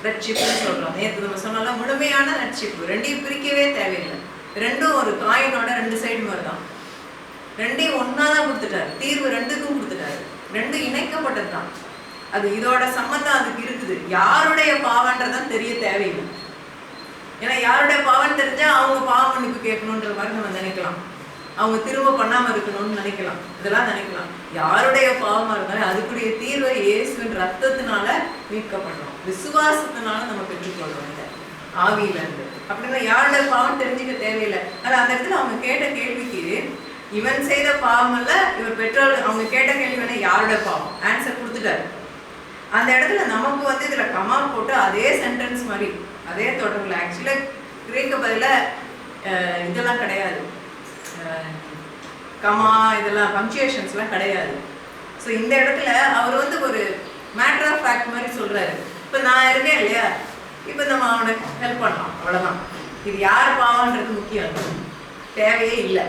A: ரட்சிப்புன்னு சொல்றோம். நேற்று நம்ம சொன்னால முழுமையான ரட்சிப்பு. ரெண்டையும் பிரிக்கவே தேவையில்லை. ரெண்டும் ஒரு காயினோட 2 சைடு மாதிரி தான். ரெண்டையும் ஒன்னாதான் கொடுத்துட்டாரு. தீர்வு ரெண்டுக்கும் கொடுத்துட்டாரு. ரெண்டும் இணைக்கப்பட்டது தான். அது இதோட சம்மந்தம் அதுக்கு இருக்குது. யாருடைய பாவன்றதான் தெரிய தேவையில்லை. ஏன்னா யாருடைய பாவம் தெரிஞ்சா அவங்க பாவ மன்னிப்பு கேட்கணுன்ற மாதிரி நம்ம நினைக்கலாம். அவங்க திரும்ப பண்ணாம இருக்கணும்னு நினைக்கலாம். இதெல்லாம் நினைக்கலாம். யாருடைய பாவமா இருந்தாலும் அதுக்குரிய தீர்வை இயேசுவின் ரத்தத்தினால மீட்கப்படுறோம். விசுவாசத்தினால நம்ம பெற்றுக்கொள்றோம் இந்த ஆவியில இருந்து. அப்படின்னா யாருடைய பாவம் தெரிஞ்சுக்க தேவையில்லை. ஆனா அந்த இடத்துல அவங்க கேட்ட கேள்விக்கு இவன் செய்த பாவம் அல்ல இவர் பெற்றோர். அவங்க கேட்ட கேள்வி யாருடைய பாவம் ஆன்சர் கொடுத்துட்டாரு. அந்த இடத்துல நமக்கு வந்து இதுல கமா போட்டு அதே சென்டென்ஸ் மாதிரி அதே தொடர்புல ஆக்சுவலா கிரேக்க பதில இதெல்லாம் கிடையாது, கமா இதெல்லாம் பங்க்சுவேஷன்ஸ்லாம் கிடையாது. ஸோ இந்த இடத்துல அவர் வந்து ஒரு மேட்டர் ஆஃப் ஃபேக்ட் மாதிரி சொல்றாரு. இப்போ நான் இருக்கேன் இல்லையா, இப்போ நம்ம அவனுக்கு ஹெல்ப் பண்ணலாம், அவ்வளோதான். இது யார் பாவன்றது முக்கியம் தேவையே இல்லை.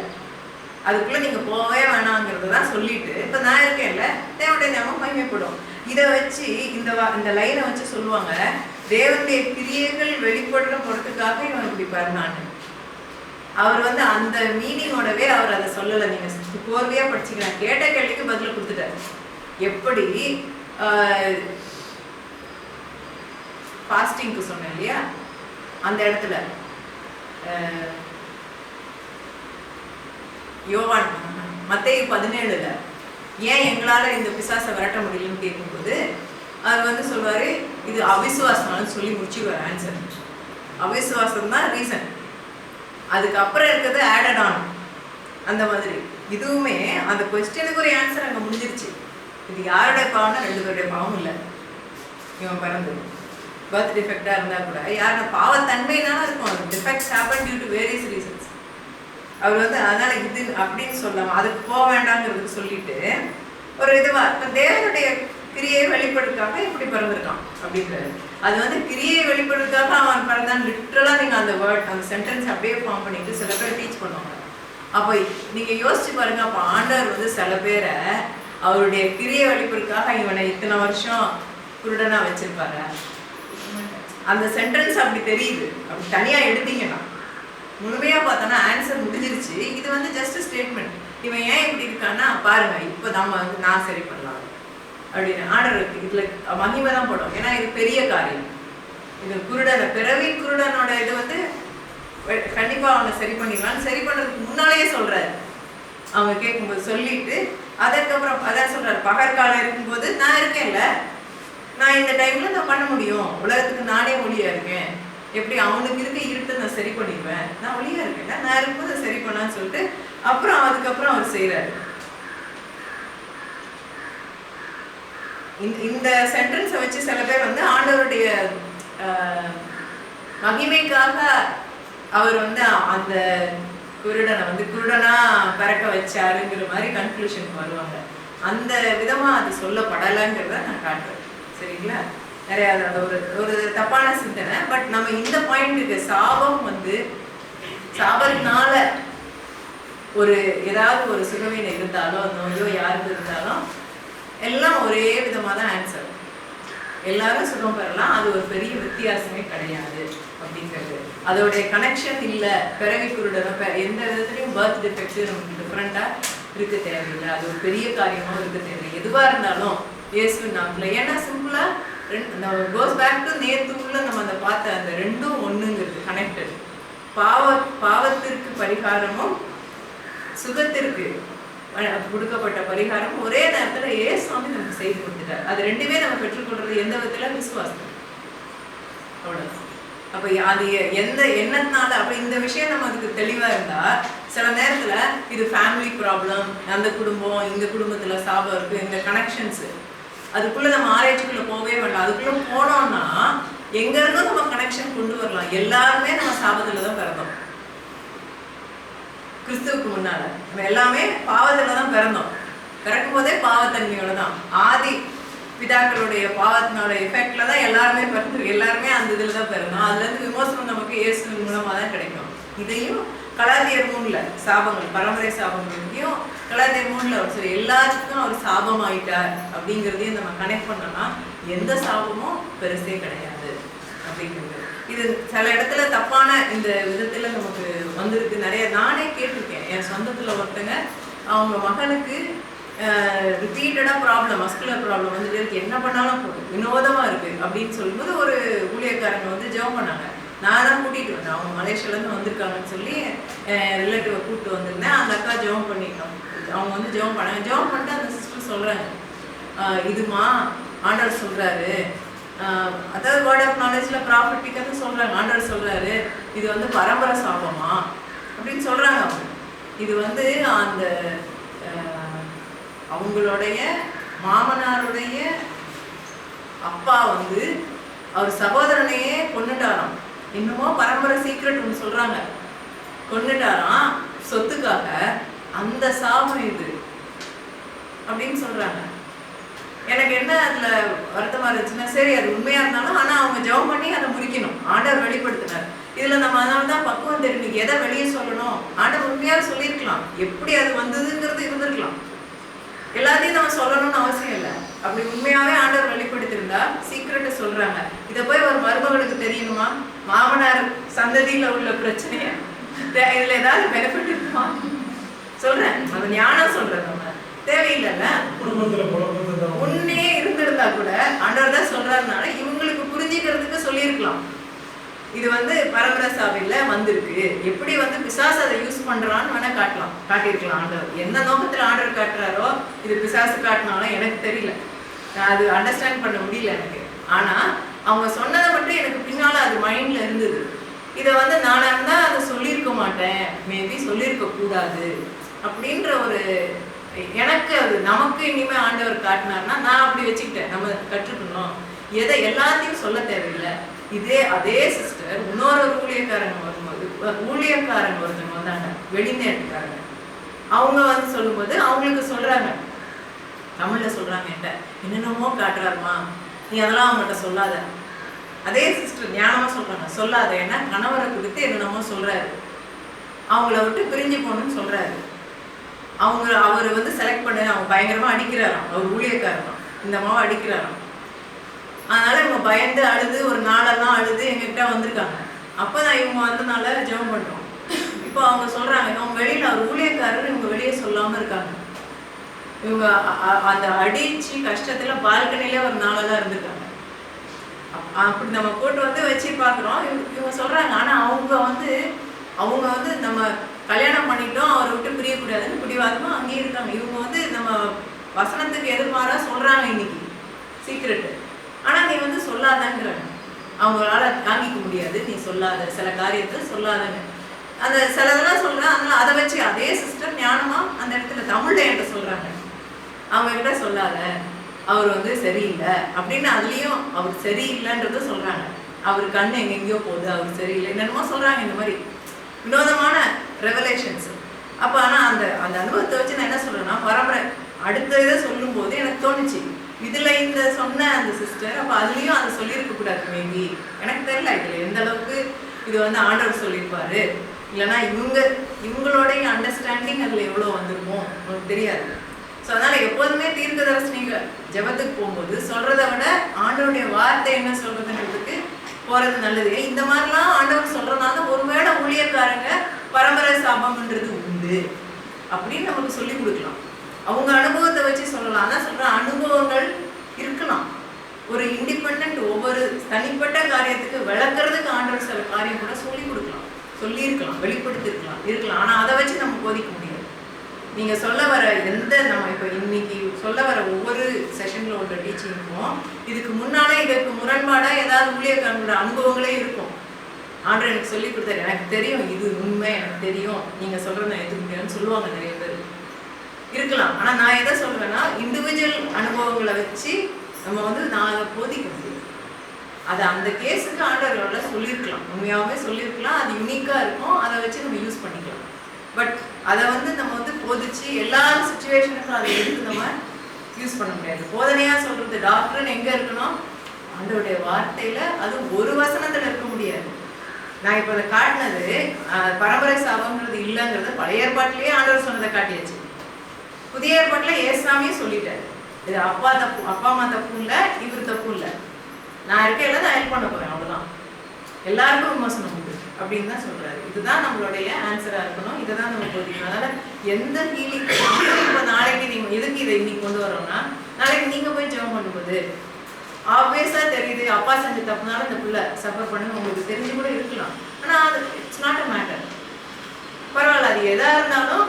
A: அதுக்குள்ள நீங்க போவே வேணாங்கிறது தான் சொல்லிட்டு இப்போ நான் இருக்கேன்ல தேவனுடைய நாமம் மகிமைப்படும். இதை வச்சு இந்த லைனை வச்சு சொல்லுவாங்க, தேவனுடைய கிரியைகள் வெளிப்படுற பொறுத்துக்காக இவன் இப்படி பண்ணான்னு. அவர் வந்து அந்த மீனிங்கோடவே அவர் அதை சொல்லலை. நீங்க கோர்வையா படிச்சுக்கலாம். கேட்ட கேள்விக்கு பதில கொடுத்துட்டாரு. எப்படி ஃபாஸ்டிங்க்கு சொன்னேன் இல்லையா, அந்த இடத்துல யோவான் மத்தேயு 17ல ஏன் எங்களால இந்த பிசாசை விரட்ட முடியலன்னு கேட்கும்போது அவர் வந்து சொல்வாரு இது அவிசுவாசம்னு சொல்லி முடிச்சுவார் ஆன்சர். அவிசுவாசம் தான் ரீசன். அதுக்கப்புறம் இருக்கிறது ஆடட் ஆன் அந்த மாதிரி. இதுவுமே அந்த கொஸ்டினுக்கு ஒரு ஆன்சர் அங்கே முடிஞ்சிருச்சு. இது யாருடைய பாவம்னா 2 பேருடைய பாவம் இல்லை. இவன் பிறந்து பர்த் டிஃபெக்டாக இருந்தால் கூட யாரோட பாவத்தன்மைனாலும் இருக்கும். Defects happen due to various reasons. அவர் வந்து அதனால இது அப்படின்னு சொல்லாம அதுக்கு போக வேண்டாங்கிறதுக்கு சொல்லிட்டு ஒரு இதுவா இப்போ தேவனுடைய கிரியை வெளிப்படுறதுக்காக இப்படி பிறந்திருக்கான் அப்படின்றாரு. அது வந்து கிரியை வெளிப்படுறதுக்காக அவன் பிறந்தான் லிட்ரலா நீங்க அந்த வேர்ட் அந்த சென்டென்ஸ் அப்படியே ஃபார்ம் பண்ணிட்டு சில பேர் டீச் பண்ணுவாங்க. அப்போ நீங்க யோசிச்சு பாருங்க, அப்போ ஆண்டவர் வந்து சில பேரை அவருடைய கிரியை வெளிப்படுறதுக்காக இவனை இத்தனை வருஷம் குருடனா வச்சிருப்பாரு. அந்த சென்டென்ஸ் அப்படி தெரியுது. அப்படி தனியா எடுத்தீங்கன்னா முழுமையா பார்த்தோன்னா ஆன்சர் முடிஞ்சிருச்சு. இது வந்து ஜஸ்ட் ஸ்டேட்மெண்ட். இவன் ஏன் இப்படி இருக்கான்னா பாருங்க இப்போ நம்ம வந்து நான் சரி பண்ணலாம் அப்படின்னு ஆர்டர் இருக்கு. இதுல மகிமை தான் போடும். ஏன்னா இது பெரிய காரியம். இது குருடனை பிறவி குருடனோட இது வந்து கண்டிப்பா அவனை சரி பண்ணிடலாம். சரி பண்றதுக்கு முன்னாலேயே சொல்றாரு. அவங்க கேட்கும்போது சொல்லிட்டு அதுக்கப்புறம் அதான் சொல்றாரு, பகற்காலம் இருக்கும்போது நான் இருக்கேன்ல, நான் இந்த டைம்ல நான் பண்ண முடியும். உலகத்துக்கு நானே ஒளியா இருக்கேன். எப்படி அவனுக்கு இருக்க இருட்டு நான் சரி பண்ணிடுவேன், நான் ஒளியா இருக்கேன், நான் இருக்கும்போது சரி பண்ணான்னு சொல்லிட்டு அப்புறம் அதுக்கப்புறம் அவர் செய்யறாரு. இந்த சென்டென்ஸை வச்சு சில பேர் வந்து ஆண்டவருடைய மகிமைக்காக அவர் வந்து அந்த குருடனை வந்து குருடனா பறக்க வச்சாருங்கிற மாதிரி கன்க்ளூஷனுக்கு வருவாங்க. அந்த விதமா அது சொல்லப்படலைங்கிறத நான் காட்டுறேன். சரிங்களா? நிறைய அது ஒரு ஒரு தப்பான சிந்தனை. பட் நம்ம இந்த பாயிண்ட்டுக்கு சாபம் வந்து சாபத்தினால ஒரு ஏதாவது ஒரு சுகவீனை இருந்தாலும் நோயோ யாருக்கு இருந்தாலும் எல்லாம் ஒரே விதமாக தான் ஆன்சர். எல்லாரும் சுகம் பெறலாம். அது ஒரு பெரிய வித்தியாசமே கிடையாது அப்படிங்கிறது. அதோடைய கனெக்ஷன் இல்லை. பிறவி குருடனை எந்த விதத்துலையும் பர்த் டிஃபெக்ட் நமக்கு டிஃப்ரெண்ட்டாக இருக்க தேவையில்லை. அது ஒரு பெரிய காரியமாக இருக்க தேவையில்லை. எதுவாக இருந்தாலும் இயேசுவின் நாமத்தில். ஏன்னா சிம்பிளாக கோஸ் பேக் டு நேத்துக்குள்ள நம்ம அந்த பார்த்த அந்த ரெண்டும் ஒன்றுங்கிறது கனெக்டட். பாவத்திற்கு பரிகாரமும் சுகத்திற்கு கொடுக்கப்பட்ட பரிகாரம் ஒரே நேரத்தில் ஏசாமி நமக்கு செய்து கொடுத்துட்டார். அது ரெண்டுமே நம்ம பெற்றுக்கொள்றது எந்த விதத்தில்? விசுவாசம். அவ்வளோதான். அப்போ அது எந்த எண்ணத்தினால அப்போ இந்த விஷயம் நம்ம அதுக்கு தெளிவாக இருந்தால் சில நேரத்தில் இது ஃபேமிலி ப்ராப்ளம், அந்த குடும்பம் இந்த குடும்பத்தில் சாபம் இருக்குது, இந்த கனெக்ஷன்ஸு அதுக்குள்ளே நம்ம ஆராய்ச்சிக்குள்ளே போகவே வேண்டாம். அதுக்குள்ளே போனோம்னா எங்கேருந்தும் நம்ம கனெக்ஷன் கொண்டு வரலாம். எல்லாருமே நம்ம சாபத்தில் தான் பிறந்தோம். கிறிஸ்துவுக்கு முன்னால நம்ம எல்லாமே பாவத்துல தான் பிறந்தோம். பிறக்கும் போதே பாவத்தன்மையோட தான் ஆதி பிதாக்களுடைய பாவத்தினோட எஃபெக்ட்ல தான் எல்லாருமே பிறந்திருக்கு. எல்லாருமே அந்த இதில் தான் பிறந்தோம். அதுலேருந்து விமோசனம் நமக்கு இயேசுவின் மூலமாக தான் கிடைக்கும். இதையும் கலாத்தியர் 3ல் சாபங்கள் பரம்பரை சாபங்களையும் கலாத்தியர் 3ல் அவர் சொல்லி எல்லாத்துக்கும் அவர் சாபம் ஆயிட்டார் அப்படிங்கிறதையும் நம்ம கனெக்ட் பண்ணோம்னா எந்த சாபமும் பெருசே கிடையாது அப்படிங்கிறது. இது சில இடத்துல தப்பான இந்த விதத்துல நமக்கு வந்திருக்கு. நிறைய நானே கேட்டிருக்கேன். என் சொந்தத்துல ஒருத்தங்க அவங்க மகனுக்கு ரிப்பீட்டடா ப்ராப்ளம், மஸ்குலர் ப்ராப்ளம் வந்துட்டு இருக்கு, என்ன பண்ணாலும் போதும், வினோதமா இருக்கு அப்படின்னு சொல்லும்போது ஒரு ஊழியக்காரங்க வந்து ஜெபம் பண்ணாங்க. நான் தான் கூட்டிகிட்டு வந்தேன். அவங்க மலேசியாலேருந்து வந்திருக்காங்கன்னு சொல்லி ரிலேட்டிவை கூப்பிட்டு வந்திருந்தேன். அந்த அக்கா ஜெபம் பண்ணிட்டோம். அவங்க வந்து ஜெபம் பண்ணாங்க. ஜெபம் பண்ணிட்டு அந்த சிஸ்டர் சொல்கிறாங்க, இதுமா ஆண்டவர் சொல்கிறாரு, அதாவது வேர்ட் ஆஃப் நாலேஜில் ப்ராஃபிட்டிக்காக சொல்கிறாங்க. ஆண்டவர் சொல்கிறாரு இது வந்து பரம்பரை சாபமா அப்படின்னு சொல்கிறாங்க. அவங்க இது வந்து அந்த அவங்களுடைய மாமனாருடைய அப்பா வந்து அவர் சகோதரனையே கொண்டுட்டாராம். இன்னுமோ பரம்பரை சீக்ரெட் ஒன்று சொல்கிறாங்க, கொண்டுட்டாராம் சொத்துக்காக. அந்த சாபம் இது அப்படின்னு சொல்கிறாங்க. எனக்கு என்ன அதில் வருத்தமாக இருந்துச்சுன்னா, சரி அது உண்மையாக இருந்தாலும் ஆனால் அவங்க ஜெபம் பண்ணி அதை முடிக்கணும். ஆண்டவர் வெளிப்படுத்தினார். இதில் நம்ம அதனால தான் பக்குவம் தெரியும். எதை வெளியே சொல்லணும், ஆண்டவர் உண்மையாக சொல்லியிருக்கலாம். எப்படி அது வந்ததுங்கிறது இருந்திருக்கலாம். எல்லாத்தையும் நம்ம சொல்லணும்னு அவசியம் இல்லை. அப்படி உண்மையாகவே ஆண்டவர் வெளிப்படுத்தியிருந்தா சீக்கிரட்டை சொல்கிறாங்க. இதை போய் ஒரு மருமகளுக்கு தெரியணுமா? மாமனார் சந்ததியில் உள்ள பிரச்சனையை இதில் ஏதாவது பெனிஃபிட் இருக்குமா? சொல்கிறேன், அது ஞானம் சொல்கிறேன். நம்ம தேவையில்லைல்ல. உன்னே இருந்திருந்தா கூட ஆண்டவர் தான் சொல்றாருனால இவங்களுக்கு புரிஞ்சுக்கிறதுக்கு சொல்லியிருக்கலாம். இது வந்து பரம்பரை சாபையில் வந்திருக்கு, எப்படி வந்து பிசாசு அதை யூஸ் பண்றான்னு வேணா காட்டியிருக்கலாம் ஆண்டவர். எந்த நோக்கத்தில் ஆண்டவர் காட்டுறாரோ இது பிசாசு காட்டினாலும் எனக்கு தெரியல, அது அண்டர்ஸ்டாண்ட் பண்ண முடியல எனக்கு. ஆனா அவங்க சொன்னதை மட்டும் எனக்கு பின்னால அது மைண்ட்ல இருந்தது. இதை வந்து நானா இருந்தா அதை சொல்லியிருக்க மாட்டேன், மேபி சொல்லியிருக்க கூடாது அப்படின்ற ஒரு எனக்கு அது நமக்கு இனிமே ஆண்டவர் காட்டினார்னா நான் அப்படி வச்சுக்கிட்டேன். நம்ம கற்றுக்கணும், எதை எல்லாத்தையும் சொல்ல தேவையில்லை. அதே சிஸ்டர் இன்னொரு ஊழியக்காரங்க வரும்போது, ஊழியக்காரங்க ஒருத்தவங்க வந்தாங்க, வெளிநாட்டுக்காரங்க. அவங்க வந்து சொல்லும்போது அவங்களுக்கு சொல்றாங்க, தமிழ்ல சொல்றாங்க, என்கிட்ட என்னென்னமோ காட்டுறாருமா, நீ அதெல்லாம் அவங்கள்ட்ட சொல்லாத. அதே சிஸ்டர் ஞானமா சொல்றாங்க, சொல்லாத. ஏன்னா கணவரை கொடுத்து என்னென்னமோ சொல்றாரு, அவங்கள விட்டு பிரிஞ்சு போகணும்னு சொல்றாரு. அவர் வந்து செலக்ட் பண்ண அவங்க பயங்கரமா அடிக்கிறாராம். அவர் ஊழியக்காரன் இந்த மாவை அடிக்கிறாராம். அதனால இவங்க பயந்து அழுது ஒரு நாளெல்லாம் அழுது எங்ககிட்ட வந்திருக்காங்க. அப்பதான் இவங்க வந்தனால ஜெபம் பண்றோம். இப்போ அவங்க சொல்றாங்க, அவங்க வெளியில அவர் ஊழியக்காரர் இவங்க வெளியே சொல்லாம இருக்காங்க. இவங்க அந்த அடிச்சு கஷ்டத்துல பால்கனில ஒரு நாளெல்லாம் இருந்திருக்காங்க. அப்படி நம்ம கூட்டு வந்து வச்சு பாக்குறோம். இவங்க சொல்றாங்க, ஆனா அவங்க வந்து நம்ம கல்யாணம் பண்ணிட்டோம், அவரை விட்டு பிரியக்கூடாதுன்னு பிடிவாதமா அங்கேயே இருக்காங்க. இவங்க வந்து நம்ம வசனத்துக்கு எதிர்மாறா சொல்றாங்க இன்னைக்கு சீக்ரெட்டு. ஆனா நீ வந்து சொல்லாதங்கிறாங்க. அவங்களால தாங்கிக்க முடியாது, நீ சொல்லாத, சில காரியத்தை சொல்லாதங்க. அந்த சிலதெல்லாம் சொல்றேன். அதனால அதை வச்சு அதே சிஸ்டர் ஞானமா அந்த இடத்துல தமிழ்ல என்கிட்ட சொல்றாங்க, அவங்க கிட்ட சொல்லாத, அவர் வந்து சரியில்லை அப்படின்னு. அதுலயும் அவர் சரியில்லைன்றத சொல்றாங்க. அவர் கண் எங்கெங்கயோ போகுது, அவர் சரியில்லை, என்னென்னமோ சொல்றாங்க. இந்த மாதிரி வினோதமான ரெவலேஷன்ஸ். அப்போ ஆனால் அந்த அந்த அனுபவத்தை வச்சு நான் என்ன சொல்றேன்னா, பரம்பரை அடுத்த இதை சொல்லும் போது எனக்கு தோணுச்சு, இதுல இந்த சொன்ன அந்த சிஸ்டர் அப்போ அதுலயும் அதை சொல்லியிருக்க கூடாது. மேபி எனக்கு தெரியல இதுல எந்த அளவுக்கு இது வந்து ஆண்டவர் சொல்லியிருப்பாரு, இல்லைன்னா இவங்களுடைய அண்டர்ஸ்டாண்டிங் அதுல எவ்வளோ வந்திருக்கும் உங்களுக்கு தெரியாது. ஸோ அதனால எப்போதுமே தீர்க்கதரிசனிங்க ஜெபத்துக்கு போகும்போது சொல்றதை விட ஆண்டவருடைய வார்த்தை என்ன சொல்றதுன்றதுக்கு போறது நல்லது. இந்த மாதிரிலாம் ஆண்டவர் சொல்றதுனால ஒருவேளை ஊழியக்காரங்க பரம்பரை சாபம்ன்றது உண்டு அப்படின்னு நமக்கு சொல்லி கொடுக்கலாம். அவங்க அனுபவத்தை வச்சு சொல்லலாம். அதான் சொல்றேன், அனுபவங்கள் இருக்கலாம். ஒரு இண்டிபெண்ட் ஒவ்வொரு தனிப்பட்ட காரியத்துக்கு விளக்குறதுக்கு ஆண்டவர் சில காரியம் கூட சொல்லி கொடுக்கலாம், சொல்லியிருக்கலாம், வெளிப்படுத்திருக்கலாம். ஆனா அதை வச்சு நம்ம போதிக்க முடியாது. நீங்க சொல்ல வர நம்ம இப்போ இன்னைக்கு சொல்ல வர ஒவ்வொரு செஷன்ல உள்ள டீச்சிங்கும் இதுக்கு முன்னாலே இதற்கு முரண்பாடா ஏதாவது ஊழியக்காரங்களோட அனுபவங்களே இருக்கும். ஆண்டவர் எனக்கு சொல்லி கொடுத்தாரு, எனக்கு தெரியும் இது உண்மை, எனக்கு தெரியும், நீங்க சொல்றத நான் எதுக்கு முடியாதுன்னு சொல்லுவாங்க நிறைய பேர் இருக்கலாம். ஆனா நான் எதை சொல்றேன்னா, இண்டிவிஜுவல் அனுபவங்களை வச்சு நம்ம வந்து நான் அதை போதிக்க முடியும். அதை அந்த கேஸுக்கு ஆண்டவர்களோட சொல்லியிருக்கலாம், உண்மையாகவே சொல்லியிருக்கலாம். அது யூனிக்கா இருக்கும், அதை வச்சு நம்ம யூஸ் பண்ணிக்கலாம். பட் அதை வந்து நம்ம வந்து போதிச்சு எல்லா சுச்சுவேஷனுக்கும் அதை எடுத்து நம்ம யூஸ் பண்ண முடியாது. போதனையா சொல்றது டாக்டர்னு எங்க இருக்கணும், ஆண்டவருடைய வார்த்தையில. அது ஒரு வசனத்துல இருக்க முடியாது. நான் இப்போ அதை காட்டினது பரம்பரை சாபம்ன்றது இல்லைங்கிறது பழைய ஏற்பாட்டிலேயே ஆண்டவர் சொன்னதை காட்டியாச்சு. புதிய ஏற்பாட்டில் ஏசாமியே சொல்லிட்டாரு, இது அப்பா அம்மா தப்பு இல்லை, இவர் தப்பு இல்லை, நான் இருக்கையில நான் ஹெல்ப் பண்ண போறேன், அவ்வளவுதான், எல்லாருக்கும் விமர்சனம் உண்டு அப்படின்னு தான் சொல்றாரு. இதுதான் நம்மளுடைய ஆன்சரா இருக்கணும், இதை தான் நம்ம போதிக்கணும். அதனால எந்த ஹீலிங் இப்போ நாளைக்கு நீங்க எதுக்கு இதை இன்னைக்கு கொண்டு வரோம்னா, நாளைக்கு நீங்க போய் ஜெபம் பண்ணும்போது ஆப்வியஸா தெரியுது அப்பா செஞ்ச தப்புனால இந்த பிள்ளை சஃபர் பண்ணு உங்களுக்கு தெரிஞ்சு கூட இருக்கலாம். ஆனா அது இட்ஸ் நாட் அ மேட்டர், பரவாயில்ல. அது எதா இருந்தாலும்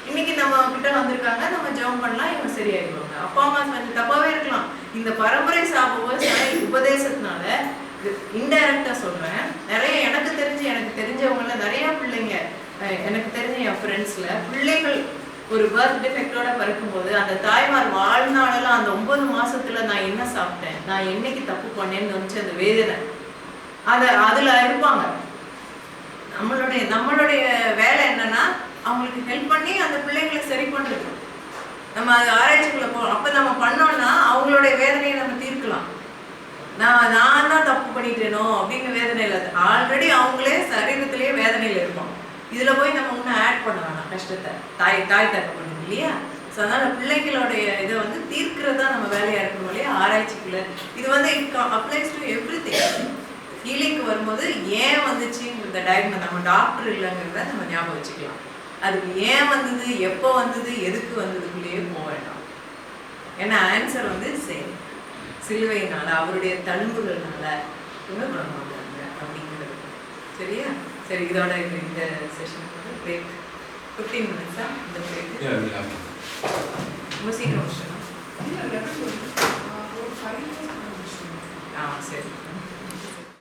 A: இன்னைக்கு நம்ம கிட்ட வந்திருக்காங்க, நம்ம ஜெபம் பண்ணலாம், இவங்க சரியாயிடுவாங்க. அப்பா அம்மா செஞ்ச தப்பாவே இருக்கலாம். இந்த பரம்பரை சாப உபதேசத்தினால இன்டைரக்டா சொல்றேன், நிறைய எனக்கு தெரிஞ்சவங்கள நிறைய பிள்ளைங்க, எனக்கு தெரிஞ்ச என் ஃப்ரெண்ட்ஸ்ல பிள்ளைகள் ஒரு பர்த் டிஃபெக்டோட பிறக்கும்போது அந்த தாய்மார் வாழ்நாளெல்லாம் அந்த 9 மாசத்துல நான் என்ன சாப்பிட்டேன், நான் என்னைக்கு தப்பு பண்ணேன்னு நினைச்சு அந்த வேதனை அதுல இருப்பாங்க. நம்மளுடைய வேலை என்னன்னா அவங்களுக்கு ஹெல்ப் பண்ணி அந்த பிள்ளைங்களை சரி பண்றது. நம்ம அது ஆராய்ச்சிக்குள்ள போறோம். அப்ப நம்ம பண்ணோம்னா அவங்களுடைய வேதனையை நம்ம தீர்க்கலாம். நான் தான் தப்பு பண்ணிட்டேனோ அப்படின்னு வேதனையில ஆல்ரெடி அவங்களே சரீரத்திலேயே வேதனையில இருப்போம். இதுல போய் நம்ம இன்னும் ஆட் பண்ண வேணாம் கஷ்டத்தை, தாய் தப்பு பண்ணுது இல்லையா. ஸோ அதனால பிள்ளைகளுடைய இதை வந்து தீர்க்கிறது தான் நம்ம வேலையா இருக்கணும் இல்லையா ஆராய்ச்சிக்குள்ள. இது வந்து இட் அப்ளைஸ் டு எவ்ரிதிங். ஹீலிங்க்கு வரும்போது ஏன் வந்துச்சுங்கிறத டயக்னோஸ் நம்ம டாக்டர் இல்லைங்கிறத நம்ம ஞாபகம் வச்சுக்கலாம். அதுக்கு ஏன் வந்தது, எப்போ வந்தது, எதுக்கு வந்ததுக்குள்ளேயே போக வேண்டாம். ஏன்னா ஆன்சர் வந்து சேம், சிலுவையினால அவருடைய தழும்புகள்னால குணமாட்டாங்க அப்படிங்கிறது. சரியா? சரி, இதோட இந்த செஷனுக்கு வந்து பிரேக் 15 minutes இந்த பிரேக் ரொம்ப சீக்கிரம் முடிச்சிடணும். சரி.